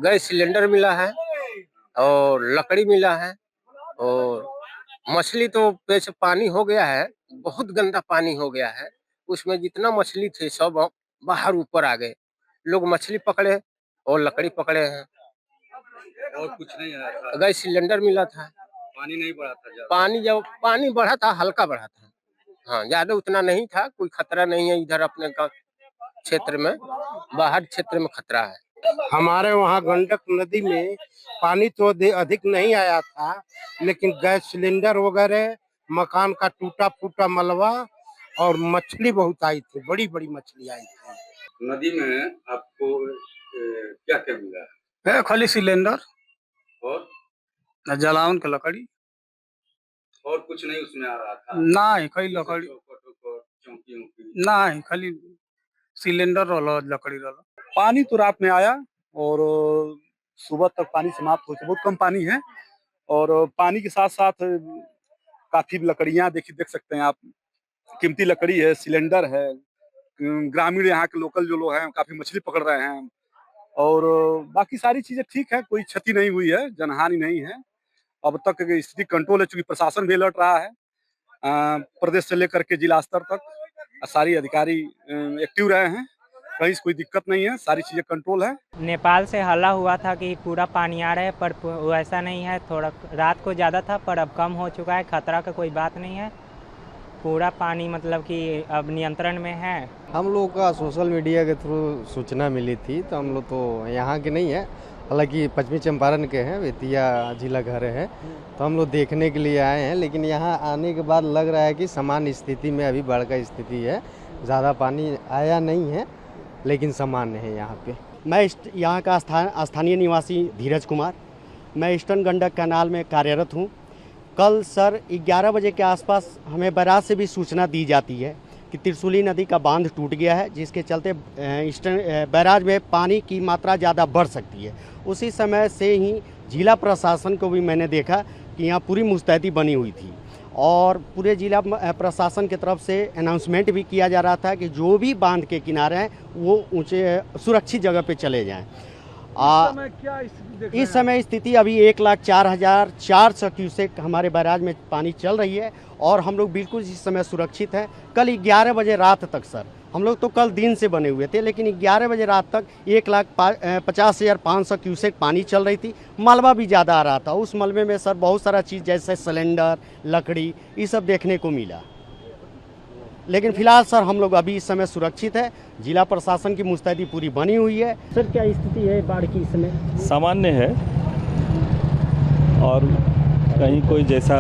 Gas cylinder मिला है और लकड़ी मिला है और मछली तो वैसे पानी हो गया है, बहुत गंदा पानी हो गया है। उसमें जितना मछली थे सब बाहर ऊपर आ गए। लोग मछली पकड़े और लकड़ी पकड़े हैं। और कुछ नहीं आया था? गैस सिलेंडर मिला था। पानी नहीं बढ़ा था ज़्यादा? पानी बढ़ा था, हल्का बढ़ा था। हाँ, ज्यादा उतना नहीं था, कोई खतरा नहीं है इधर अपने का क्षेत्र में, बाहर क्षेत्र में खतरा है। हमारे वहाँ गंडक नदी में पानी तो अधिक नहीं आया था, लेकिन गैस सिलेंडर वगैरह, मकान का टूटा फूटा मलबा और मछली बहुत आई थी, बड़ी बड़ी मछली आई थी। नदी में आपको क्या क्या मिला है? खाली सिलेंडर और जलावन का लकड़ी, और कुछ नहीं उसमें आ रहा था? नहीं खाली लकड़ी, चौकी नहीं खाली सिलेंडर वाला लकड़ी वाला। पानी तो रात में आया और सुबह तक पानी समाप्त हो चुका, बहुत कम पानी है। और पानी के साथ साथ काफी लकड़ियां देख सकते हैं आप, कीमती लकड़ी है, सिलेंडर है। ग्रामीण यहाँ के लोकल जो लोग हैं काफी मछली पकड़ रहे हैं और बाकी सारी चीजें ठीक है, कोई क्षति नहीं हुई है, जनहानि नहीं है। अब तक स्थिति कंट्रोल है, चूंकि प्रशासन भी अलर्ट रहा है, प्रदेश से लेकर के जिला स्तर तक सारी अधिकारी एक्टिव रहे हैं, कहीं से कोई दिक्कत नहीं है, सारी चीजें कंट्रोल है। नेपाल से हल्ला हुआ था कि पूरा पानी आ रहा है, पर वैसा नहीं है। थोड़ा रात को ज़्यादा था पर अब कम हो चुका है, खतरा का कोई बात नहीं है। पूरा पानी मतलब कि अब नियंत्रण में है। हम लोग का सोशल मीडिया के थ्रू सूचना मिली थी, तो हम लोग तो यहाँ के नहीं है, हालांकि पश्चिमी चंपारण के हैं, बेतिया जिला घर है, तो हम लोग देखने के लिए आए हैं। लेकिन यहाँ आने के बाद लग रहा है कि सामान्य स्थिति में अभी बाढ़ का स्थिति है, ज़्यादा पानी आया नहीं है लेकिन सामान्य है यहाँ पे। मैं यहाँ का स्थानीय निवासी धीरज कुमार, मैं ईस्टर्न गंडक कैनाल में कार्यरत हूँ। कल सर 11 बजे के आसपास हमें बैराज से भी सूचना दी जाती है कि त्रिशूली नदी का बांध टूट गया है, जिसके चलते ईस्टर्न बैराज में पानी की मात्रा ज़्यादा बढ़ सकती है। उसी समय से ही जिला प्रशासन को भी मैंने देखा कि यहाँ पूरी मुस्तैदी बनी हुई थी और पूरे जिला प्रशासन की तरफ से अनाउंसमेंट भी किया जा रहा था कि जो भी बांध के किनारे हैं वो ऊंचे सुरक्षित जगह पे चले जाएं। इस समय स्थिति अभी 1,04,400 क्यूसेक हमारे बैराज में पानी चल रही है और हम लोग बिल्कुल इस समय सुरक्षित हैं। कल 11 बजे रात तक सर, हम लोग तो कल दिन से बने हुए थे, लेकिन 11 बजे रात तक 1,50,500 क्यूसेक पानी चल रही थी। मलबा भी ज़्यादा आ रहा था, उस मलबे में सर बहुत सारा चीज़ जैसे सिलेंडर, लकड़ी, ये सब देखने को मिला। लेकिन फिलहाल सर हम लोग अभी इस समय सुरक्षित है, जिला प्रशासन की मुस्तैदी पूरी बनी हुई है। सर क्या स्थिति है बाढ़ की इस समय? सामान्य है और कहीं कोई जैसा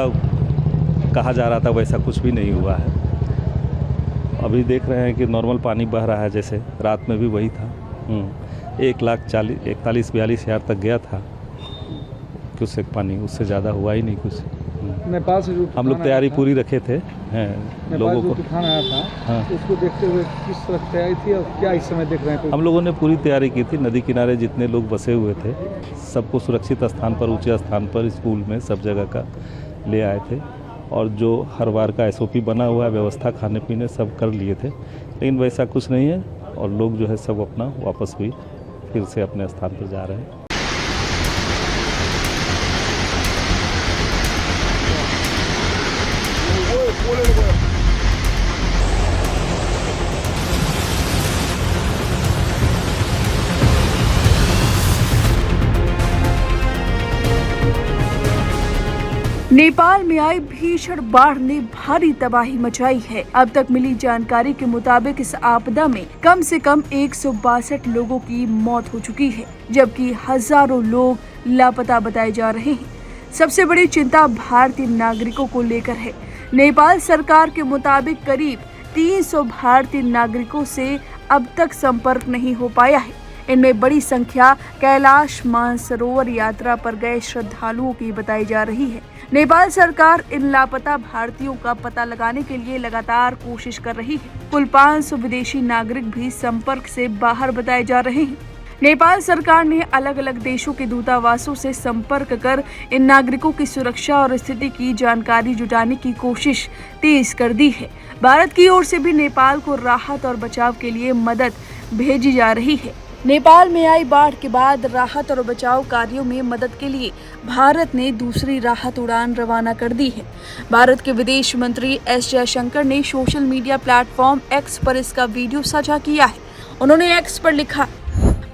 कहा जा रहा था वैसा कुछ भी नहीं हुआ है। अभी देख रहे हैं कि नॉर्मल पानी बह रहा है, जैसे रात में भी वही था। 1,41,42,000 तक गया था क्यूसेक पानी, उससे ज़्यादा हुआ ही नहीं कुछ। नेपाल से जो हम लोग तैयारी पूरी रखे थे लोगों को। तूफान आया था, हाँ, उसको देखते हुए किस तरह तैयारी थी और क्या इस समय देख रहे हैं? हम लोगों ने पूरी तैयारी की थी। नदी किनारे जितने लोग बसे हुए थे सबको सुरक्षित स्थान पर, ऊंचे स्थान पर, स्कूल में सब जगह का ले आए थे और जो हर बार का SOP बना हुआ है, व्यवस्था खाने पीने सब कर लिए थे। लेकिन वैसा कुछ नहीं है और लोग जो है सब अपना वापस भी फिर से अपने स्थान पर जा रहे हैं। नेपाल में आई भीषण बाढ़ ने भारी तबाही मचाई है। अब तक मिली जानकारी के मुताबिक इस आपदा में कम से कम 162 लोगों की मौत हो चुकी है, जबकि हजारों लोग लापता बताए जा रहे हैं। सबसे बड़ी चिंता भारतीय नागरिकों को लेकर है। नेपाल सरकार के मुताबिक करीब 300 भारतीय नागरिकों से अब तक संपर्क नहीं हो पाया है। इनमें बड़ी संख्या कैलाश मानसरोवर यात्रा पर गए श्रद्धालुओं की बताई जा रही है। नेपाल सरकार इन लापता भारतीयों का पता लगाने के लिए लगातार कोशिश कर रही है। कुल 500 विदेशी नागरिक भी संपर्क से बाहर बताए जा रहे हैं। नेपाल सरकार ने अलग अलग देशों के दूतावासों से संपर्क कर इन नागरिकों की सुरक्षा और स्थिति की जानकारी जुटाने की कोशिश तेज कर दी है। भारत की ओर से भी नेपाल को राहत और बचाव के लिए मदद भेजी जा रही है। नेपाल में आई बाढ़ के बाद राहत और बचाव कार्यों में मदद के लिए भारत ने दूसरी राहत उड़ान रवाना कर दी है। भारत के विदेश मंत्री एस जयशंकर ने सोशल मीडिया प्लेटफॉर्म एक्स पर इसका वीडियो साझा किया है। उन्होंने एक्स पर लिखा,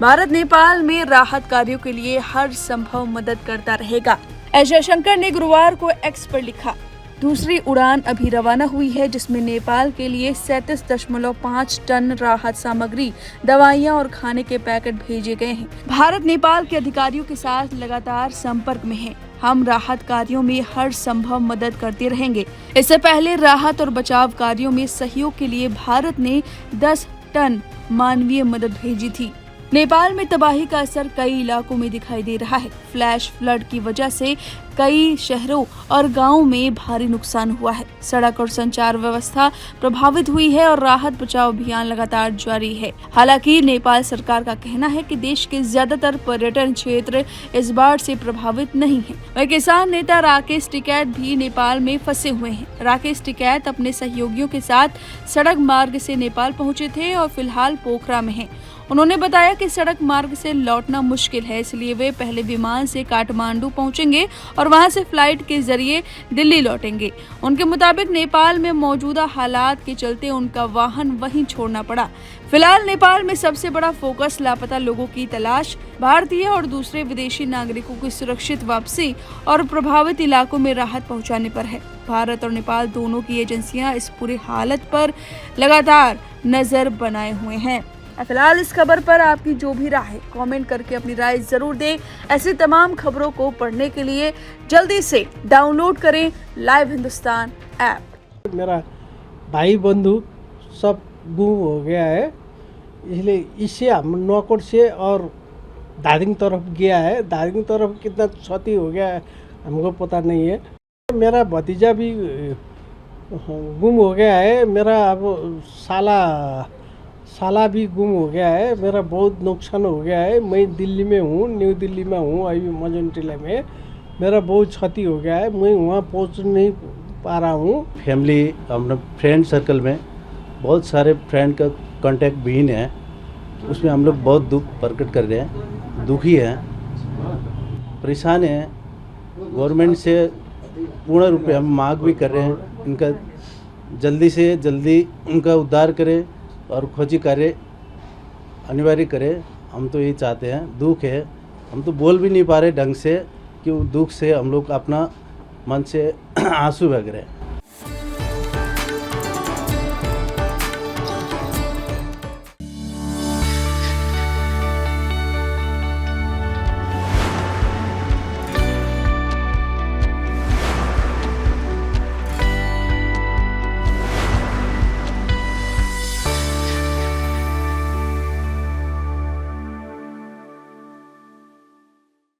भारत नेपाल में राहत कार्यों के लिए हर संभव मदद करता रहेगा। एस जयशंकर ने गुरुवार को एक्स पर लिखा, दूसरी उड़ान अभी रवाना हुई है जिसमें नेपाल के लिए 37.5 टन राहत सामग्री, दवाइयां और खाने के पैकेट भेजे गए हैं। भारत नेपाल के अधिकारियों के साथ लगातार संपर्क में है। हम राहत कार्यों में हर संभव मदद करते रहेंगे। इससे पहले राहत और बचाव कार्यों में सहयोग के लिए भारत ने 10 टन मानवीय मदद भेजी थी। नेपाल में तबाही का असर कई इलाकों में दिखाई दे रहा है। फ्लैश फ्लड की वजह से कई शहरों और गांवों में भारी नुकसान हुआ है। सड़क और संचार व्यवस्था प्रभावित हुई है और राहत बचाव अभियान लगातार जारी है। हालांकि नेपाल सरकार का कहना है कि देश के ज्यादातर पर्यटन क्षेत्र इस बाढ़ से प्रभावित नहीं है। वहीं किसान नेता राकेश टिकैत भी नेपाल में फंसे हुए हैं। राकेश टिकैत अपने सहयोगियों के साथ सड़क मार्ग से नेपाल पहुंचे थे और फिलहाल पोखरा में हैं। उन्होंने बताया कि सड़क मार्ग से लौटना मुश्किल है, इसलिए वे पहले विमान से काठमांडू पहुंचेंगे और वहां से फ्लाइट के जरिए दिल्ली लौटेंगे। उनके मुताबिक नेपाल में मौजूदा हालात के चलते उनका वाहन वहीं छोड़ना पड़ा। फिलहाल नेपाल में सबसे बड़ा फोकस लापता लोगों की तलाश, भारतीय और दूसरे विदेशी नागरिकों की सुरक्षित वापसी और प्रभावित इलाकों में राहत पहुंचाने पर है। भारत और नेपाल दोनों की एजेंसियां इस पूरी हालत पर लगातार नजर बनाए हुए हैं। फिलहाल इस खबर पर आपकी जो भी राय है कमेंट करके अपनी राय जरूर दें। ऐसी तमाम खबरों को पढ़ने के लिए जल्दी से डाउनलोड करें लाइव हिंदुस्तान ऐप। मेरा भाई बंधु सब गुम हो गया है, इसलिए इससे हम नौकोट से और दार्जिलिंग तरफ गया है। दार्जिलिंग तरफ कितना क्षति हो गया है हमको पता नहीं है। मेरा भतीजा भी गुम हो गया है। मेरा अब साला भी गुम हो गया है। मेरा बहुत नुकसान हो गया है। मैं दिल्ली में हूँ, न्यू दिल्ली में हूँ, अभी मजनटिला में। मेरा बहुत क्षति हो गया है, मैं वहाँ पहुँच नहीं पा रहा हूँ। फैमिली अपना फ्रेंड सर्कल में बहुत सारे फ्रेंड का कांटेक्ट विहीन है, उसमें हम लोग बहुत दुख प्रकट कर रहे हैं, दुखी हैं, परेशान हैं। गवर्नमेंट से पूर्ण रूप में हम मांग भी कर रहे हैं, इनका जल्दी से जल्दी उनका उद्धार करें और खोजी कार्य अनिवार्य करें। हम तो यही चाहते हैं। दुख है, हम तो बोल भी नहीं पा रहे ढंग से कि दुख से हम लोग अपना मन से आंसू बह रहे हैं।